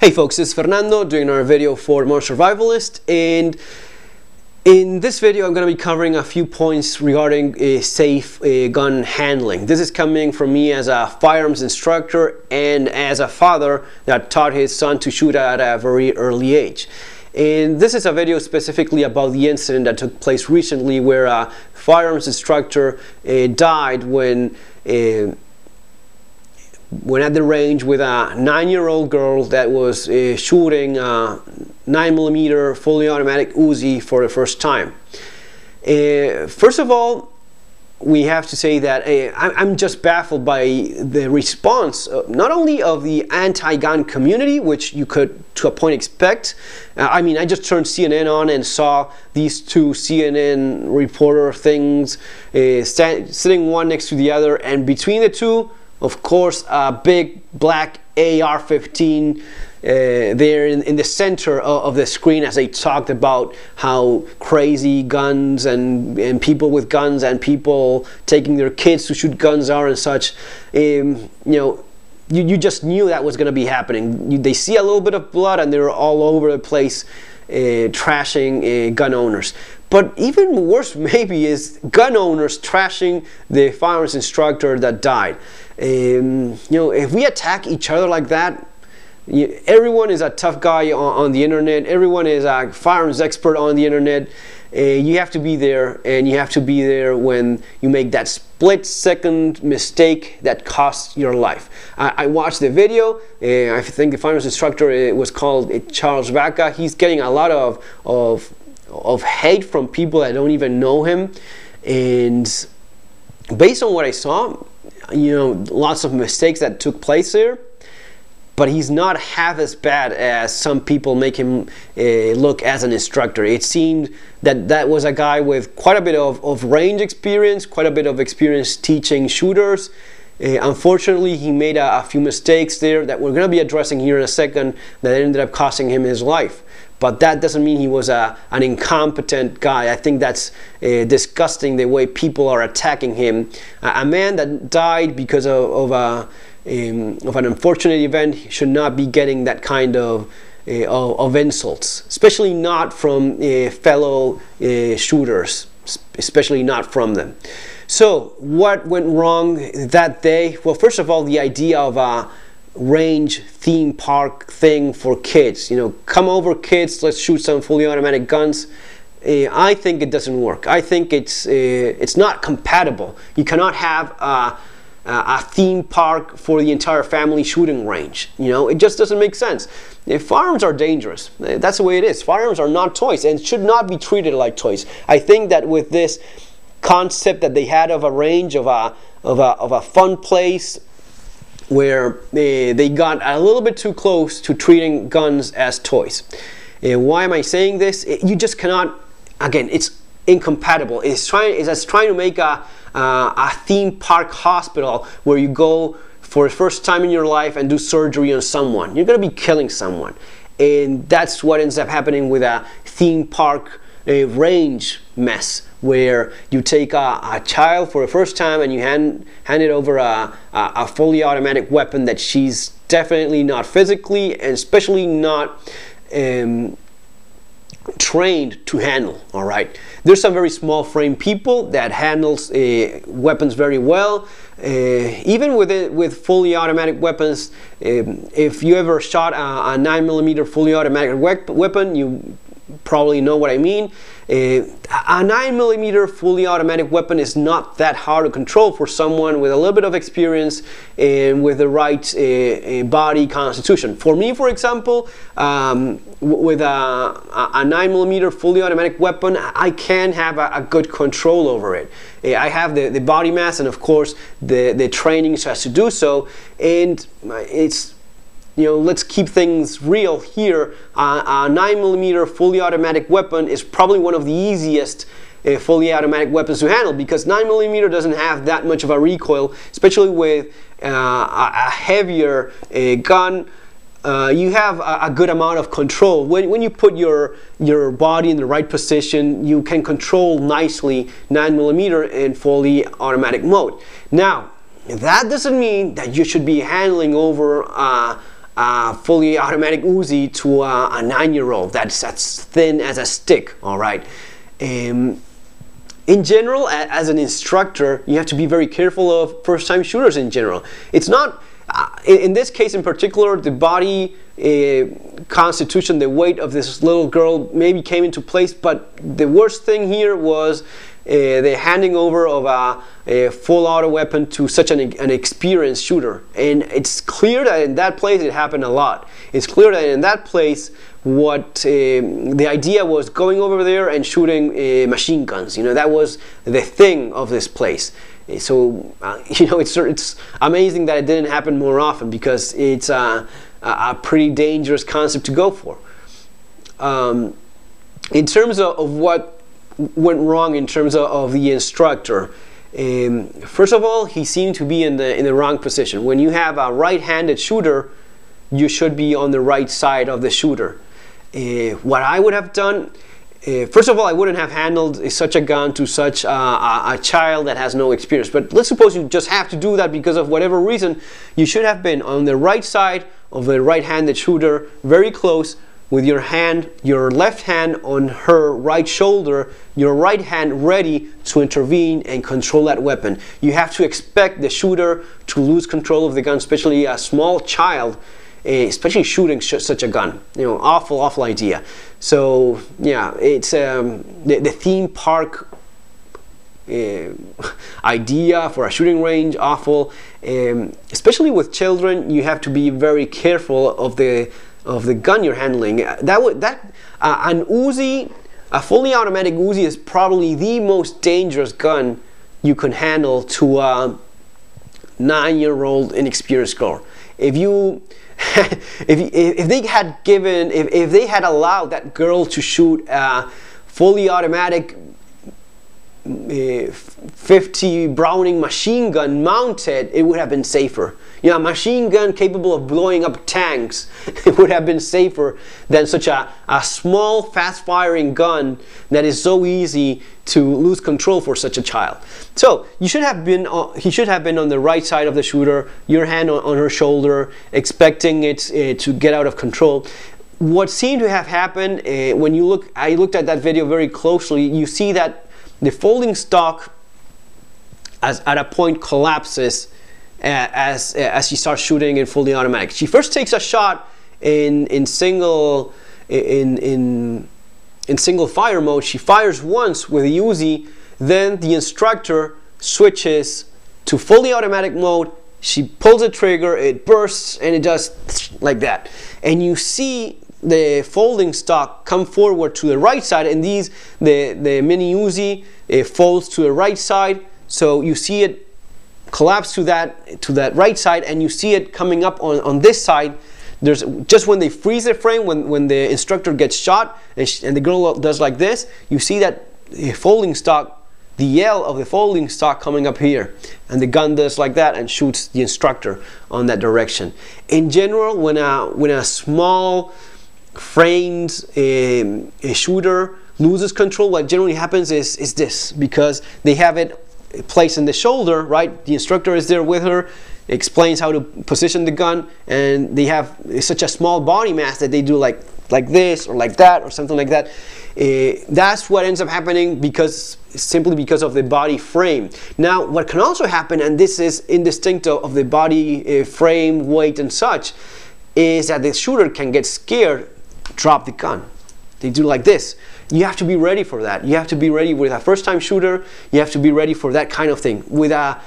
Hey folks, it's Fernando doing another video for Modern Survivalist, and in this video I'm going to be covering a few points regarding safe gun handling. This is coming from me as a firearms instructor and as a father that taught his son to shoot at a very early age. And this is a video specifically about the incident that took place recently where a firearms instructor died when at the range with a 9-year-old girl that was shooting a 9mm fully automatic Uzi for the first time. First of all, we have to say that I'm just baffled by the response, not only of the anti-gun community, which you could to a point expect. I mean, I just turned CNN on and saw these two CNN reporter things sitting one next to the other, and between the two, of course, a big black AR-15 there in the center of the screen as they talked about how crazy guns and people with guns and people taking their kids to shoot guns are and such. You know, you just knew that was going to be happening. They see a little bit of blood and they're all over the place trashing gun owners. But even worse maybe is gun owners trashing the firearms instructor that died. You know, if we attack each other like that, everyone is a tough guy on the internet. Everyone is a firearms expert on the internet. You have to be there, and you have to be there when you make that split-second mistake that costs your life. I watched the video. I think the firearms instructor was called Charles Vaca. He's getting a lot of hate from people that don't even know him, and based on what I saw, you know, lots of mistakes that took place there, but he's not half as bad as some people make him look as an instructor. It seemed that was a guy with quite a bit of range experience, quite a bit of experience teaching shooters. Unfortunately, he made a few mistakes there that we're going to be addressing here in a second that ended up costing him his life. But that doesn't mean he was an incompetent guy. I think that's disgusting the way people are attacking him. A man that died because of an unfortunate event should not be getting that kind of insults, especially not from fellow shooters, especially not from them. So what went wrong that day? Well, first of all, the idea of a range theme park thing for kids. You know, come over kids, let's shoot some fully automatic guns. I think it doesn't work. I think it's not compatible. You cannot have a theme park for the entire family shooting range. You know, it just doesn't make sense. Firearms are dangerous. That's the way it is. Firearms are not toys and should not be treated like toys. I think that with this concept that they had of a range, of a fun place, where they got a little bit too close to treating guns as toys. Why am I saying this? You just cannot, again, it's incompatible. It's trying to make a theme park hospital where you go for the first time in your life and do surgery on someone. You're going to be killing someone. And that's what ends up happening with a theme park range mess, where you take a child for the first time and you hand it over a fully automatic weapon that she's definitely not physically and especially not trained to handle. All right, there's some very small frame people that handles weapons very well. Even with fully automatic weapons, if you ever shot a 9mm fully automatic weapon, you probably know what I mean. A 9mm fully automatic weapon is not that hard to control for someone with a little bit of experience and with the right body constitution. For me, for example, with a 9mm fully automatic weapon, I can have a good control over it. I have the body mass and of course the training so as to do so, and it's, you know, let's keep things real here. A 9mm fully automatic weapon is probably one of the easiest fully automatic weapons to handle, because 9mm doesn't have that much of a recoil, especially with a heavier gun. You have a good amount of control. When you put your body in the right position, you can control nicely 9mm in fully automatic mode. Now, that doesn't mean that you should be handling over a fully automatic Uzi to a 9-year-old that's thin as a stick. All right. In general, as an instructor, you have to be very careful of first-time shooters in general. It's not, in this case in particular, the body constitution, the weight of this little girl maybe came into place, but the worst thing here was the handing over of a full auto weapon to such an experienced shooter. And it's clear that in that place it happened a lot. It's clear that in that place what the idea was going over there and shooting machine guns. You know, that was the thing of this place. So you know, it's amazing that it didn't happen more often, because it's a pretty dangerous concept to go for. In terms of what went wrong in terms of the instructor, first of all, he seemed to be in the wrong position. When you have a right-handed shooter, you should be on the right side of the shooter. What I would have done, first of all, I wouldn't have handled such a gun to such a child that has no experience. But let's suppose you just have to do that because of whatever reason. You should have been on the right side of the right-handed shooter, very close, with your left hand on her right shoulder, your right hand ready to intervene and control that weapon. You have to expect the shooter to lose control of the gun, especially a small child, especially shooting such a gun. You know, awful idea. So yeah, it's the theme park idea for a shooting range, awful. Especially with children, you have to be very careful of the gun you're handling. An Uzi, a fully automatic Uzi, is probably the most dangerous gun you can handle to a 9-year-old inexperienced girl. If they had allowed that girl to shoot a fully automatic 50 Browning machine gun mounted, it would have been safer. You know, a machine gun capable of blowing up tanks, it would have been safer than such a small, fast-firing gun that is so easy to lose control for such a child. So you should have been, he should have been on the right side of the shooter, your hand on her shoulder, expecting it to get out of control. What seemed to have happened when you look, I looked at that video very closely. You see that the folding stock, at a point, collapses as she starts shooting in fully automatic. She first takes a shot in single fire mode. She fires once with the Uzi, then the instructor switches to fully automatic mode. She pulls the trigger, it bursts, and it does like that. And you see the folding stock come forward to the right side, and the mini Uzi folds to the right side. So you see it collapse to that right side, and you see it coming up on this side. There's just when they freeze the frame, when the instructor gets shot and the girl does like this, you see that folding stock, the L of the folding stock coming up here, and the gun does like that and shoots the instructor on that direction. In general, when a small framed shooter loses control, what generally happens is this, because they have it placed in the shoulder, right? The instructor is there with her, explains how to position the gun, and they have such a small body mass that they do like this or like that or something like that. That's what ends up happening, simply because of the body frame. Now, what can also happen, and this is indistinct of the body frame, weight, and such, is that the shooter can get scared, drop the gun. They do like this. You have to be ready for that. You have to be ready with a first-time shooter. You have to be ready for that kind of thing. With a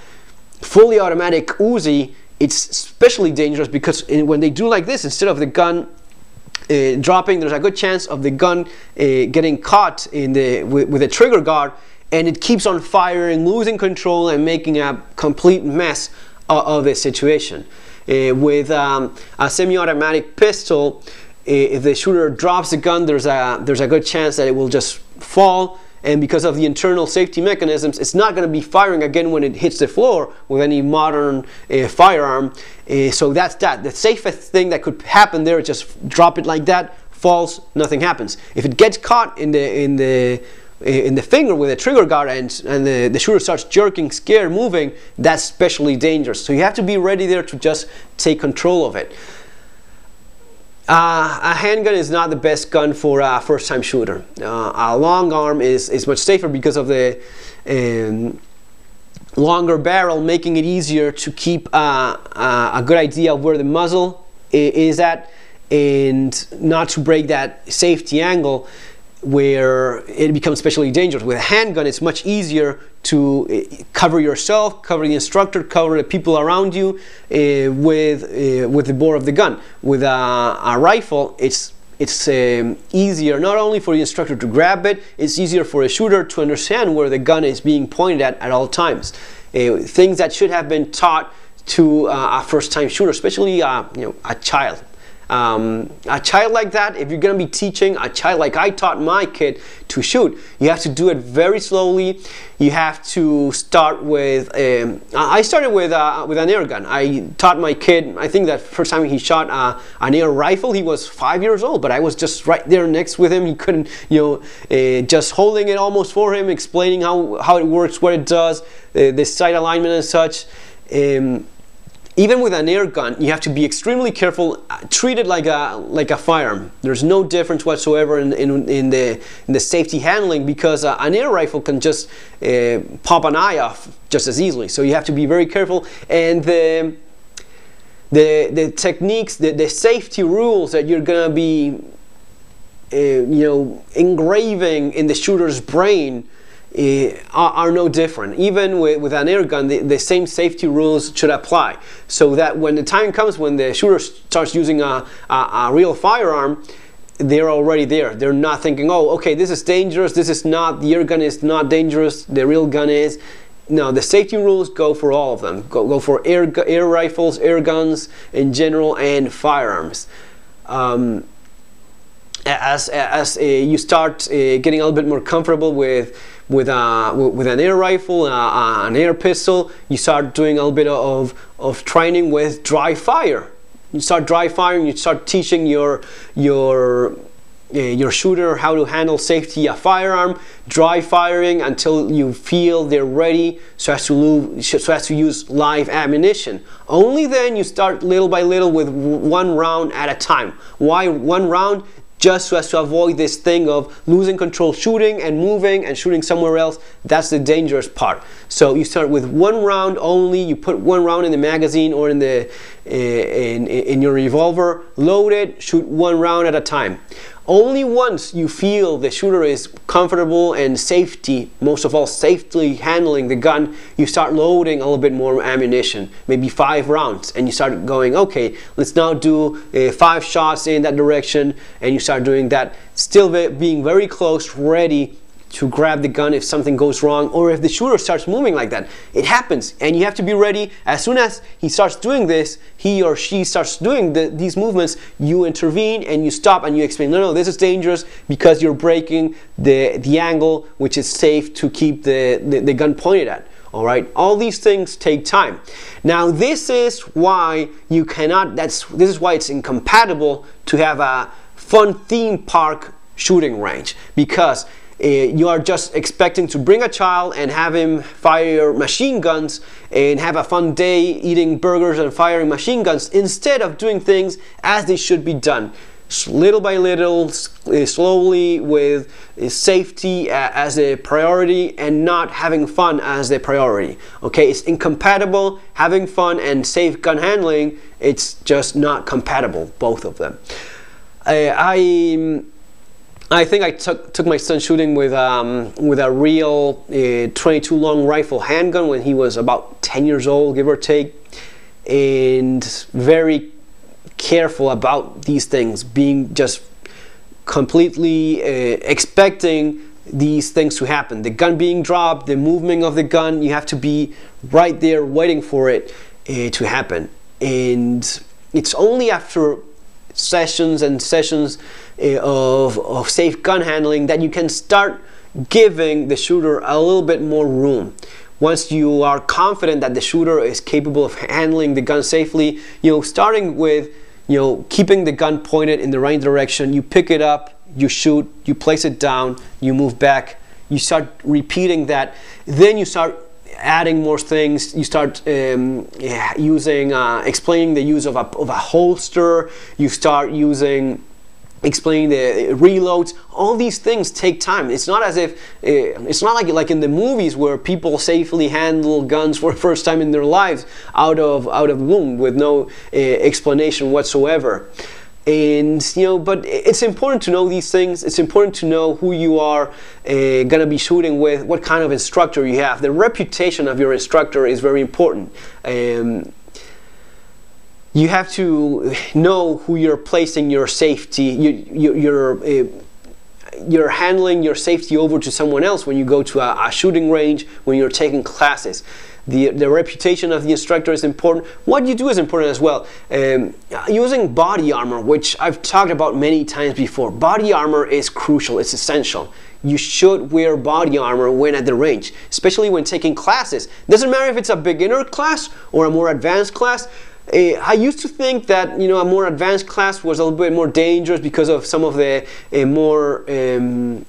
fully automatic Uzi, it's especially dangerous, because when they do like this, instead of the gun dropping, there's a good chance of the gun getting caught with a trigger guard, and it keeps on firing, losing control, and making a complete mess of the situation. With a semi-automatic pistol, if the shooter drops the gun, there's a good chance that it will just fall, and because of the internal safety mechanisms, it's not going to be firing again when it hits the floor with any modern firearm. So that's that. The safest thing that could happen there is just drop it like that, falls, nothing happens. If it gets caught in the finger with a trigger guard and the shooter starts jerking, scared, moving, that's especially dangerous. So you have to be ready there to just take control of it. A handgun is not the best gun for a first-time shooter. A long arm is much safer because of the longer barrel, making it easier to keep a good idea of where the muzzle is at, and not to break that safety angle where it becomes especially dangerous. With a handgun, it's much easier to cover yourself, cover the instructor, cover the people around you with the bore of the gun. With a rifle, it's easier not only for the instructor to grab it, it's easier for a shooter to understand where the gun is being pointed at all times. Things that should have been taught to a first-time shooter, especially a child. A child like that, if you're going to be teaching a child like I taught my kid to shoot, you have to do it very slowly. You have to start with, I started with an air gun. I taught my kid, I think that first time he shot an air rifle, he was 5 years old, but I was just right there next with him. He couldn't, just holding it almost for him, explaining how it works, what it does, the sight alignment and such. Even with an air gun, you have to be extremely careful. Treat it like a firearm. There's no difference whatsoever in the safety handling, because an air rifle can just pop an eye off just as easily. So you have to be very careful. And the techniques, the safety rules that you're gonna be engraving in the shooter's brain are no different. Even with an air gun, the same safety rules should apply, so that when the time comes when the shooter starts using a real firearm, they're already there. They're not thinking, oh, okay, this is dangerous, this is not, the air gun is not dangerous, the real gun is. No, the safety rules go for all of them. Go for air rifles, air guns in general, and firearms. As you start getting a little bit more comfortable with an air rifle, an air pistol, you start doing a little bit of training with dry fire. You start dry firing. You start teaching your shooter how to handle safety a firearm, dry firing until you feel they're ready, so as to use live ammunition. Only then you start little by little with one round at a time. Why one round? Just so as to avoid this thing of losing control, shooting and moving and shooting somewhere else. That's the dangerous part. So you start with one round only. You put one round in the magazine or in your revolver, load it, shoot one round at a time. Only once you feel the shooter is comfortable and most of all safely handling the gun, you start loading a little bit more ammunition, maybe 5 rounds, and you start going, okay, let's now do 5 shots in that direction, and you start doing that, still being very close, ready to grab the gun if something goes wrong, or if the shooter starts moving like that. It happens, and you have to be ready. As soon as he starts doing this, he or she starts doing these movements, you intervene and you stop and you explain, no, this is dangerous because you're breaking the angle which is safe to keep the gun pointed at. All right, all these things take time. Now this is why you cannot, this is why it's incompatible to have a fun theme park shooting range, because you are just expecting to bring a child and have him fire machine guns and have a fun day eating burgers and firing machine guns, instead of doing things as they should be done, little by little, slowly, with safety as a priority and not having fun as the priority. Okay, it's incompatible. Having fun and safe gun handling, it's just not compatible, both of them. I think I took my son shooting with a real 22 long rifle handgun when he was about 10 years old, give or take, and very careful about these things, being just completely expecting these things to happen. The gun being dropped, the movement of the gun, you have to be right there waiting for it to happen. And it's only after sessions and sessions of safe gun handling that you can start giving the shooter a little bit more room. Once you are confident that the shooter is capable of handling the gun safely, starting with keeping the gun pointed in the right direction, you pick it up, you shoot, you place it down, you move back, you start repeating that. Then you start adding more things. You start using, explaining the use of a holster. You start explaining the reloads. All these things take time. It's not as if it's not like in the movies where people safely handle guns for the first time in their lives out of the blue with no explanation whatsoever. And but it's important to know these things. It's important to know who you are gonna be shooting with, what kind of instructor you have. The reputation of your instructor is very important. You have to know who you're placing your safety. You're handling your safety over to someone else when you go to a shooting range, when you're taking classes. The reputation of the instructor is important. What you do is important as well. Using body armor, which I've talked about many times before. Body armor is crucial. It's essential. You should wear body armor when at the range, especially when taking classes. Doesn't matter if it's a beginner class or a more advanced class. I used to think that a more advanced class was a little bit more dangerous because of some of the more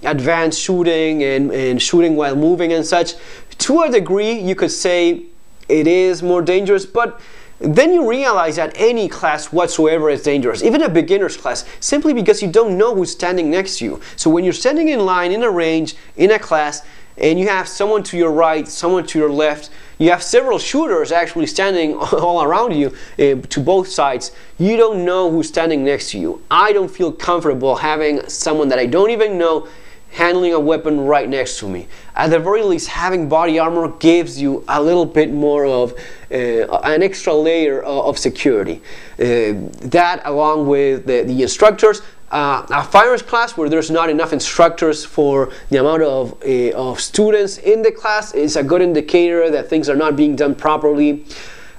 advanced shooting and shooting while moving and such. To a degree, you could say it is more dangerous, but then you realize that any class whatsoever is dangerous, even a beginner's class, simply because you don't know who's standing next to you. So when you're standing in line, in a range, in a class, and you have someone to your right, someone to your left, you have several shooters actually standing all around you to both sides. You don't know who's standing next to you. I don't feel comfortable having someone that I don't even know handling a weapon right next to me. At the very least, having body armor gives you a little bit more of an extra layer of security. That, along with the instructors, a firearms class where there's not enough instructors for the amount of students in the class is a good indicator that things are not being done properly,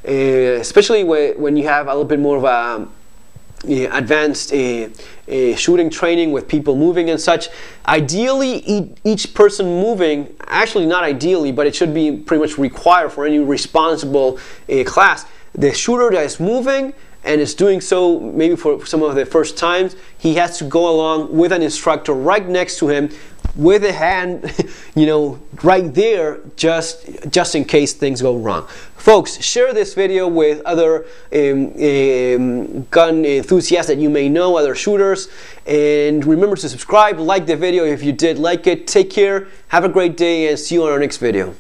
especially when you have a little bit more of a advanced shooting training with people moving and such. Ideally, each person moving, actually not ideally, but it should be pretty much required for any responsible class. The shooter that is moving and is doing so maybe for some of the first times, he has to go along with an instructor right next to him with a hand, right there, just in case things go wrong. Folks, share this video with other gun enthusiasts that you may know, other shooters, and remember to subscribe, like the video if you did like it. Take care, have a great day, and see you on our next video.